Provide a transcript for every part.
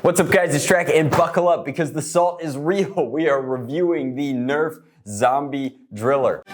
What's up guys, it's Drac, and buckle up because the salt is real. We are reviewing the NERF Zombie Driller.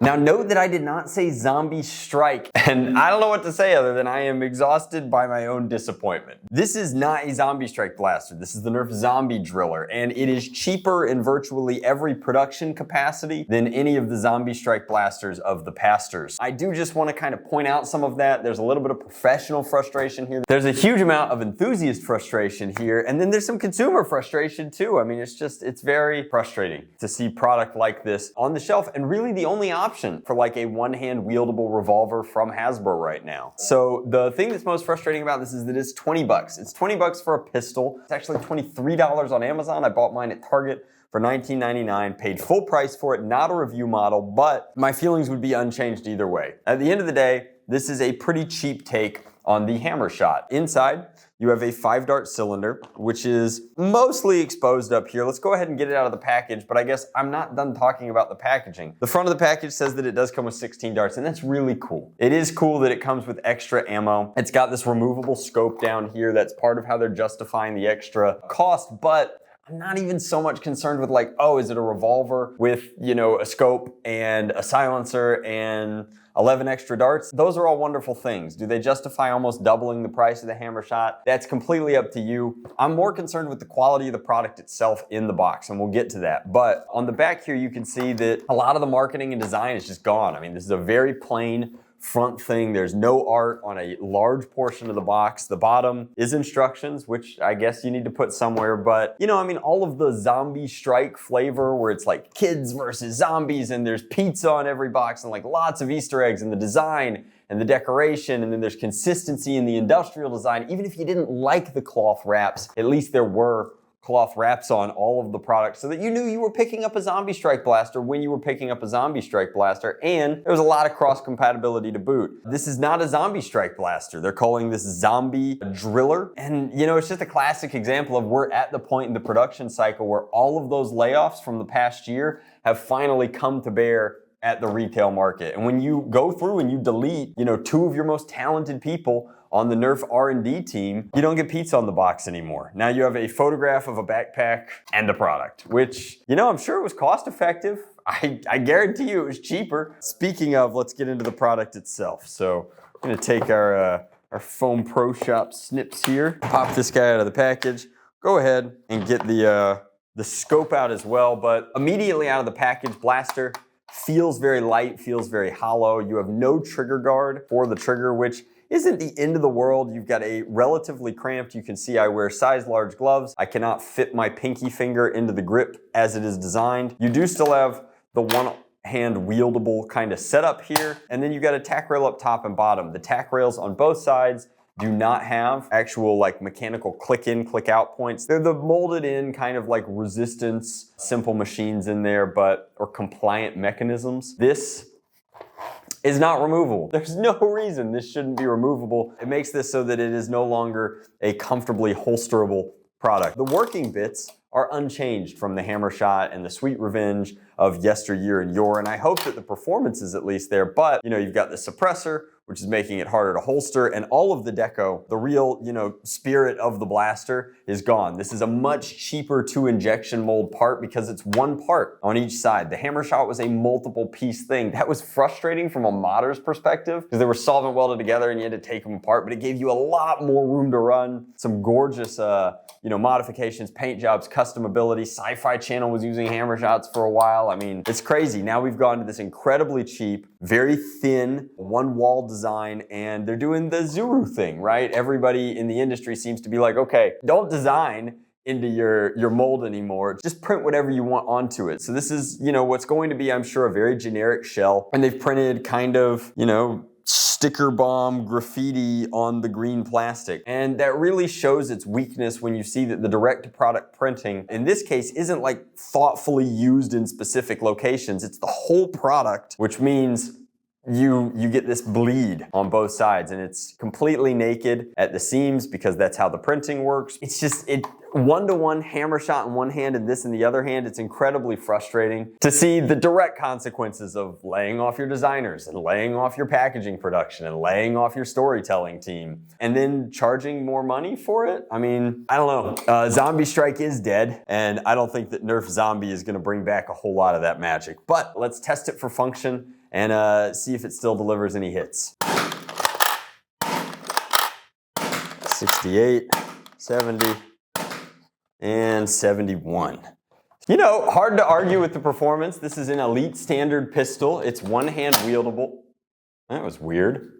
Now note that I did not say Zombiestrike, and I don't know what to say other than I am exhausted by my own disappointment. This is not a Zombiestrike blaster, this is the NERF Zombie Driller, and it is cheaper in virtually every production capacity than any of the Zombiestrike blasters of the pasters. I do just want to kind of point out some of that. There's a little bit of professional frustration here. There's a huge amount of enthusiast frustration here, and then there's some consumer frustration too. I mean, it's very frustrating to see product like this on the shelf, and really the only option for like a one-hand wieldable revolver from Hasbro right now. So the thing that's most frustrating about this is that it's 20 bucks. It's 20 bucks for a pistol. It's actually $23 on Amazon. I bought mine at Target for $19.99, paid full price for it, not a review model, but my feelings would be unchanged either way. At the end of the day, this is a pretty cheap take on the hammer shot. Inside, you have a 5-dart cylinder, which is mostly exposed up here. Let's go ahead and get it out of the package, but I guess I'm not done talking about the packaging. The front of the package says that it does come with 16 darts, and that's really cool. It is cool that it comes with extra ammo. It's got this removable scope down here. That's part of how they're justifying the extra cost, but I'm not even so much concerned with like, oh, is it a revolver with, you know, a scope and a silencer and 11 extra darts? Those are all wonderful things. Do they justify almost doubling the price of the hammer shot? That's completely up to you. I'm more concerned with the quality of the product itself in the box, and we'll get to that. But on the back here, you can see that a lot of the marketing and design is just gone. I mean, this is a very plain front thing. There's no art on a large portion of the box. The bottom is instructions, which I guess you need to put somewhere, but you know, I mean, all of the Zombiestrike flavor where it's like kids versus zombies and there's pizza on every box and like lots of Easter eggs in the design and the decoration, and then there's consistency in the industrial design. Even if you didn't like the cloth wraps, at least there were cloth wraps on all of the products so that you knew you were picking up a Zombiestrike blaster when you were picking up a Zombiestrike blaster, and there was a lot of cross compatibility to boot. This is not a Zombiestrike blaster. They're calling this Zombie Driller, and you know, it's just a classic example of we're at the point in the production cycle where all of those layoffs from the past year have finally come to bear at the retail market. And when you go through and you delete, you know, 2 of your most talented people on the NERF R&D team, you don't get pizza on the box anymore. Now you have a photograph of a backpack and a product, which, you know, I'm sure it was cost effective. I guarantee you it was cheaper. Speaking of, let's get into the product itself. So I'm gonna take our Foam Pro Shop snips here, pop this guy out of the package, go ahead and get the scope out as well. But immediately out of the package, blaster feels very light, feels very hollow. You have no trigger guard for the trigger, which isn't the end of the world. You've got a relatively cramped, you can see I wear size large gloves. I cannot fit my pinky finger into the grip as it is designed. You do still have the one-hand wieldable kind of setup here, and then you've got a tack rail up top and bottom. The tack rails on both sides do not have actual like mechanical click in, click out points. They're the molded in kind of like resistance, simple machines in there, or compliant mechanisms. This is not removable. There's no reason this shouldn't be removable. It makes this so that it is no longer a comfortably holsterable product. The working bits are unchanged from the hammer shot and the sweet revenge of yesteryear and yore, and I hope that the performance is at least there, but you know, you've got the suppressor, which is making it harder to holster, and all of the deco, the real, you know, spirit of the blaster is gone. This is a much cheaper 2-injection mold part because it's one part on each side. The hammer shot was a multiple piece thing. That was frustrating from a modder's perspective because they were solvent welded together and you had to take them apart, but it gave you a lot more room to run. Some gorgeous, you know, modifications, paint jobs, customability. Sci-Fi Channel was using hammer shots for a while. I mean, it's crazy. Now we've gone to this incredibly cheap, very thin, one wall design, and they're doing the Zuru thing, right? Everybody in the industry seems to be like, okay, don't design into your mold anymore. Just print whatever you want onto it. So this is, you know, what's going to be, I'm sure, a very generic shell. And they've printed kind of, you know, sticker bomb graffiti on the green plastic. And that really shows its weakness when you see that the direct to product printing, in this case, isn't like thoughtfully used in specific locations. It's the whole product, which means you get this bleed on both sides, and it's completely naked at the seams because that's how the printing works. It's just, one-to-one hammer shot in one hand and this in the other hand. It's incredibly frustrating to see the direct consequences of laying off your designers and laying off your packaging production and laying off your storytelling team and then charging more money for it. I mean, I don't know. Zombiestrike is dead, and I don't think that NERF Zombie is going to bring back a whole lot of that magic. But let's test it for function and see if it still delivers any hits. 68, 70, and 71. You know, hard to argue with the performance. This is an elite standard pistol. It's one-hand wieldable. That was weird.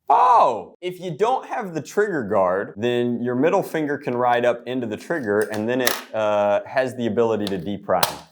Oh, if you don't have the trigger guard, then your middle finger can ride up into the trigger, and then it has the ability to deprime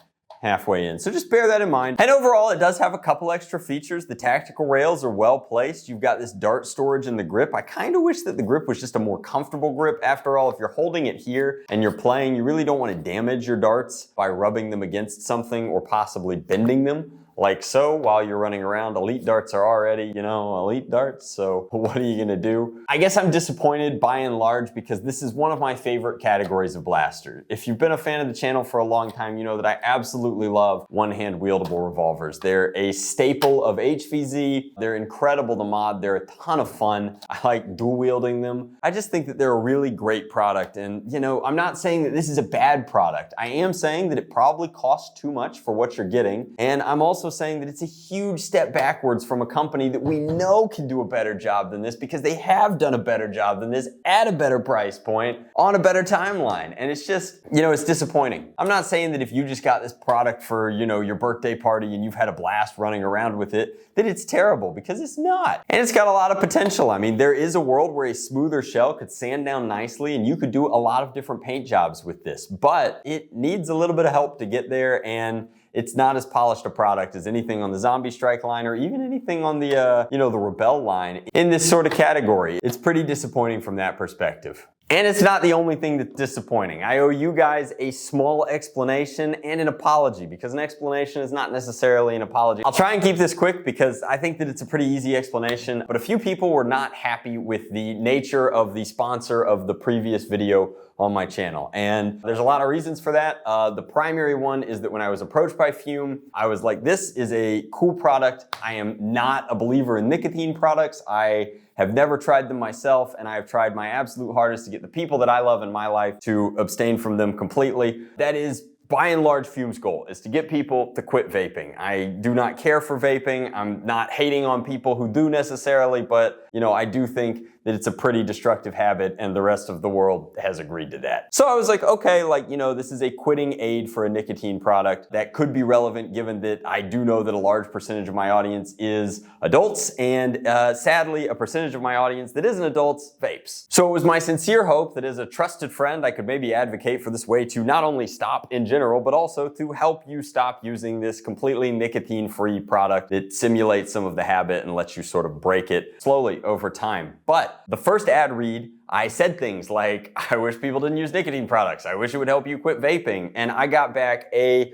halfway in. So just bear that in mind. And overall, it does have a couple extra features. The tactical rails are well placed. You've got this dart storage in the grip. I kind of wish that the grip was just a more comfortable grip. After all, if you're holding it here and you're playing, you really don't want to damage your darts by rubbing them against something or possibly bending them. Like so, while you're running around. Elite darts are already, you know, elite darts, so what are you gonna do? I guess I'm disappointed by and large because this is one of my favorite categories of blaster. If you've been a fan of the channel for a long time, you know that I absolutely love one-hand wieldable revolvers. They're a staple of HVZ. They're incredible to mod. They're a ton of fun. I like dual wielding them. I just think that they're a really great product, and you know, I'm not saying that this is a bad product. I am saying that it probably costs too much for what you're getting, and I'm also saying that it's a huge step backwards from a company that we know can do a better job than this because they have done a better job than this at a better price point on a better timeline. And it's just, you know, it's disappointing. I'm not saying that if you just got this product for, you know, your birthday party and you've had a blast running around with it, that it's terrible, because it's not. And it's got a lot of potential. I mean, there is a world where a smoother shell could sand down nicely and you could do a lot of different paint jobs with this, but it needs a little bit of help to get there, and it's not as polished a product as anything on the Zombiestrike line or even anything on the, you know, the Rebel line in this sort of category. It's pretty disappointing from that perspective. And it's not the only thing that's disappointing. I owe you guys a small explanation and an apology, because an explanation is not necessarily an apology. I'll try and keep this quick because I think that it's a pretty easy explanation, but a few people were not happy with the nature of the sponsor of the previous video on my channel. And there's a lot of reasons for that. The primary one is that when I was approached by Fume, I was like, this is a cool product. I am not a believer in nicotine products. I have never tried them myself, and I have tried my absolute hardest to get the people that I love in my life to abstain from them completely. That is by and large Fume's goal, is to get people to quit vaping. I do not care for vaping. I'm not hating on people who do necessarily, but you know, I do think that it's a pretty destructive habit, and the rest of the world has agreed to that. So I was like, okay, like, you know, this is a quitting aid for a nicotine product that could be relevant, given that I do know that a large percentage of my audience is adults, and sadly, a percentage of my audience that isn't adults vapes. So it was my sincere hope that as a trusted friend, I could maybe advocate for this way to not only stop in general, but also to help you stop using this completely nicotine-free product that simulates some of the habit and lets you sort of break it slowly over time. But the first ad read, I said things like, I wish people didn't use nicotine products. I wish it would help you quit vaping. And I got back a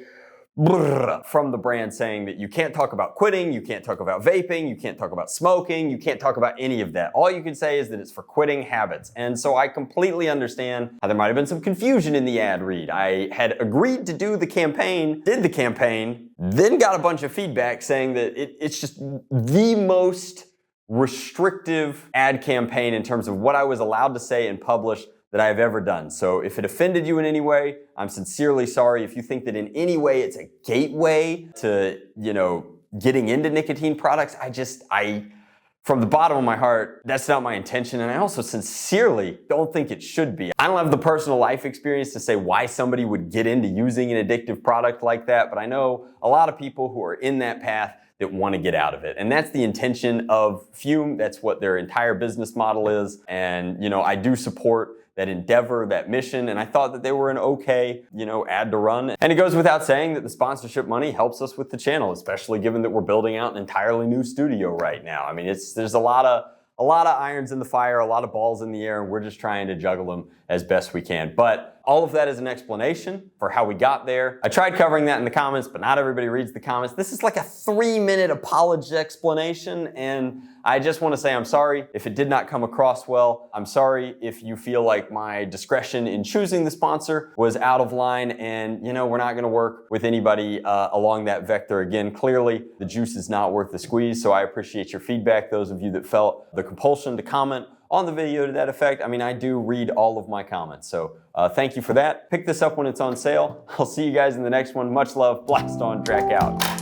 brrr from the brand saying that you can't talk about quitting, you can't talk about vaping, you can't talk about smoking, you can't talk about any of that. All you can say is that it's for quitting habits. And so I completely understand how there might have been some confusion in the ad read. I had agreed to do the campaign, did the campaign, then got a bunch of feedback saying that it's just the most restrictive ad campaign in terms of what I was allowed to say and publish that I have ever done. So if it offended you in any way, I'm sincerely sorry. If you think that in any way it's a gateway to, you know, getting into nicotine products, from the bottom of my heart, that's not my intention. And I also sincerely don't think it should be. I don't have the personal life experience to say why somebody would get into using an addictive product like that, but I know a lot of people who are in that path that want to get out of it. And that's the intention of Fume. That's what their entire business model is. And, you know, I do support that endeavor, that mission, and I thought that they were an okay, you know, ad to run. And it goes without saying that the sponsorship money helps us with the channel, especially given that we're building out an entirely new studio right now. I mean, there's a lot of irons in the fire, a lot of balls in the air, and we're just trying to juggle them as best we can. But all of that is an explanation for how we got there. I tried covering that in the comments, but not everybody reads the comments. This is like a 3-minute apology explanation, and I just want to say I'm sorry if it did not come across well. I'm sorry if you feel like my discretion in choosing the sponsor was out of line, and you know, we're not going to work with anybody along that vector again. Clearly, the juice is not worth the squeeze, so I appreciate your feedback. Those of you that felt the compulsion to comment on the video to that effect, I mean, I do read all of my comments, so thank you for that. Pick this up when it's on sale. I'll see you guys in the next one. Much love. Blast on, Drac out.